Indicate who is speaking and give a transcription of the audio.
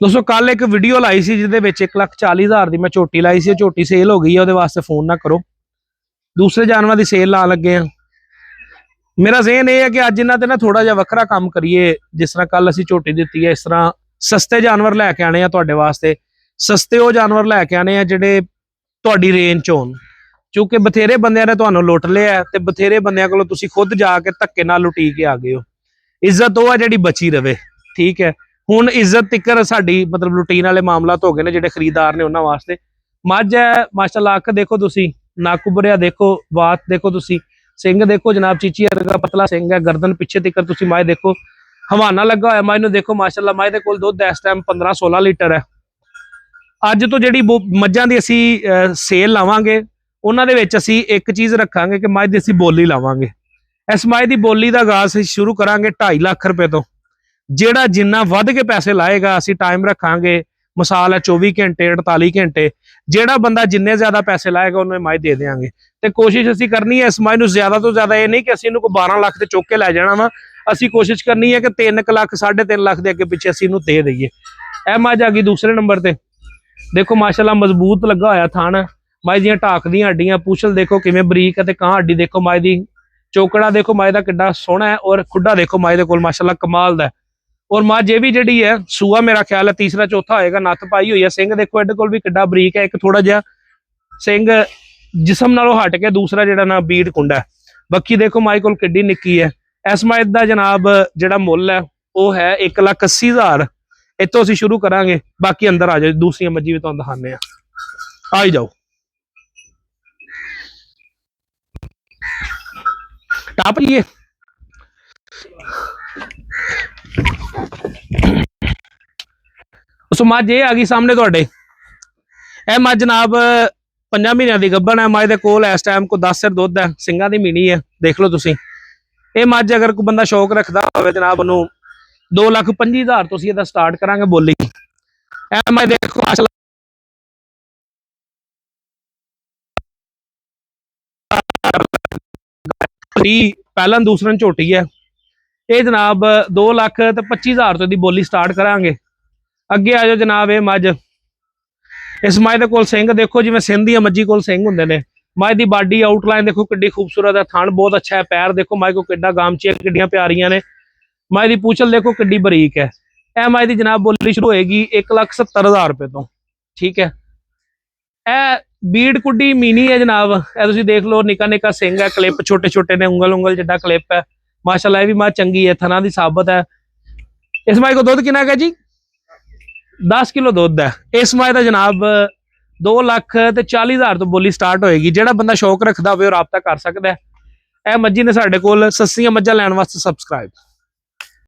Speaker 1: दोस्तों कल एक वीडियो लाई सी जिहदे विच 1,40,000 की मैं झोटी लाई सी, झोटी सेल हो गई है, उहदे वास्ते फोन ना करो। दूसरे जानवर की सेल ला लगे हैं। मेरा ज़हन यह है कि अज इन्हां ते ना थोड़ा जिहा वखरा काम करिए। जिस तरह कल असीं झोटी दित्ती है, इस तरह सस्ते जानवर लैके आने आ तुहाडे वास्ते। सस्ते वो जानवर लैके आने आ जिहड़े तुहाडी रेंज च होण, क्योंकि बथेरे बंदियां ने तुहानूं लुट लिया ते बथेरे बंदियां कोलों तुसीं खुद जाके धक्के नाल लुटी के आ गए हो। इज्जत वो है जिहड़ी बची रवे, ठीक है। हुण इज्जत तिकर साडी मतलब रूटीन वाले मामलात हो गए ने जिहड़े खरीदार ने उन्हां वास्ते। मੱਝ है माशाअल्लाह, अख देखो तुसीं, नक उभरिया देखो, वात देखो तुसीं, सिंग देखो जनाब, चीची वर्गा पतला सिंग है, गर्दन पिछे तिकर तुसीं मੱਝ देखो, हवाना लगा होया मੱਝ नूं देखो माशाअल्लाह। मੱਝ दे कोल दुध इस टाइम 15-16 लीटर है। अज तो जिहड़ी मੱਝਾਂ ਦੀ ਅਸੀਂ सेल लावांगे उन्हां दे विच ਅਸੀਂ एक चीज़ रखांगे कि मੱਝ ਦੀ ਅਸੀਂ बोली लावांगे। इस मੱਝ ਦੀ बोली का आगाज शुरू करांगे 2.5 लाख रुपए तो। ਜਿਹੜਾ जिन्ना वध के पैसे लाएगा ਅਸੀਂ टाइम रखांगे, मिसाल है 24 घंटे 48 घंटे। ਜਿਹੜਾ ਬੰਦਾ जिन्ने ज्यादा पैसे लाएगा उन्हें मੱਝ दे देंगे। तो कोशिश ਅਸੀਂ करनी है इस मੱਝ ਨੂੰ ज्यादा तो ज्यादा, ये नहीं कि ਅਸੀਂ ਇਹਨੂੰ को 12 लाख से चुक के लै जाना वा। ਅਸੀਂ कोशिश करनी है कि 3 लाख 3.5 लाख के अगे पिछे ਅਸੀਂ ਇਹਨੂੰ दे दईए। ਇਹ मੱਝ आ गई दूसरे नंबर ते। देखो माशाअल्लाह मजबूत लगा होया थान, मੱਝ ਦੀਆਂ ਢਾਕ ਦੀਆਂ हड्डियां, पूछल देखो किवें बरीक है ते ਕਾਂ हड्डी देखो मੱਝ ਦੀ, चोकड़ा देखो मੱਝ ਦਾ किड्डा सोहना है, और खुड्डा देखो मੱਝ दे कोल माशाअल्लाह कमाल दा। और मੱਝ ये भी जिहड़ी है सूआ मेरा ख्याल है तीसरा चौथा होएगा, नत्थ पाई हुई है। सिंह देखो इहदे कोल भी किड्डा बरीक है, एक थोड़ा जिहा सिंह जिसम नालों हट के दूसरा जिहड़ा ना बीड़ कुंडा है। बाकी देखो मੱਝ कोल किड्डी निक्की है। इस मੱਝ दा जनाब जिहड़ा मुੱਲ है वो है 1,80,000। इत्थों असीं शुरू करांगे, बाकी अंदर आ जाओ, दूसरी मੱਝी भी तुहानूं दिखाने आ ही जाओ। टप लिए उस मੱਝ ये आ गई सामने तुहाडे। यह मੱਝ जनाब 5 महीनों की गब्बन है। मੱਝ दे कोल इस टाइम को 10 सिर दुध है, सिंगां दी मीणी है, देख लो तुसीं। ये मੱਝ अगर कोई बंदा शौक रखता होवे जनाब उन्होंने 2,25,000 तो असीं स्टार्ट करांगे बोली। यह मੱਝ देखो माशाअल्लाह पहला दूसरा झोटी है। ये जनाब 2,25,000 तो बोली स्टार्ट करांगे। अगे आ जाओ जनाब, ये मੱਝ इस मੱਝ दे कोल सिंह देखो जिवें सिंध दी मੱਝी कोल सिंह हुंदे ने। मੱਝ दी बाडी आउटलाइन देखो किड्डी खूबसूरत है, थान बहुत अच्छा है, पैर देखो मੱਝ को किड्डा गामची है, किड्डियां प्यारियां ने। मੱਝ दी पूछल देखो किड्डी बरीक है। यह मੱਝ दी जनाब बोली शुरू होएगी 1,70,000 रुपए तो, ठीक है। यह बीड़ कुड्डी मीनी है जनाब, यह तुसीं देख लो, निका निका सिंह है, क्लिप छोटे छोटे ने, उंगल उंगल जिड्डा क्लिप है माशाअल्लाह। ये भी मੱਝ चंगी है, थना दी साबत है। इस मੱਝ को दुध कितना है जी? 10 किलो दुध है। इस मੱਝ का जनाब 2,40,000 तो बोली स्टार्ट होएगी। जिहड़ा बंदा शौक रखता हो राबता कर सकता है। यह मੱਝੀ ने साडे कोल सस्तियां मੱਝਾं लैण वास्ते सबसक्राइब।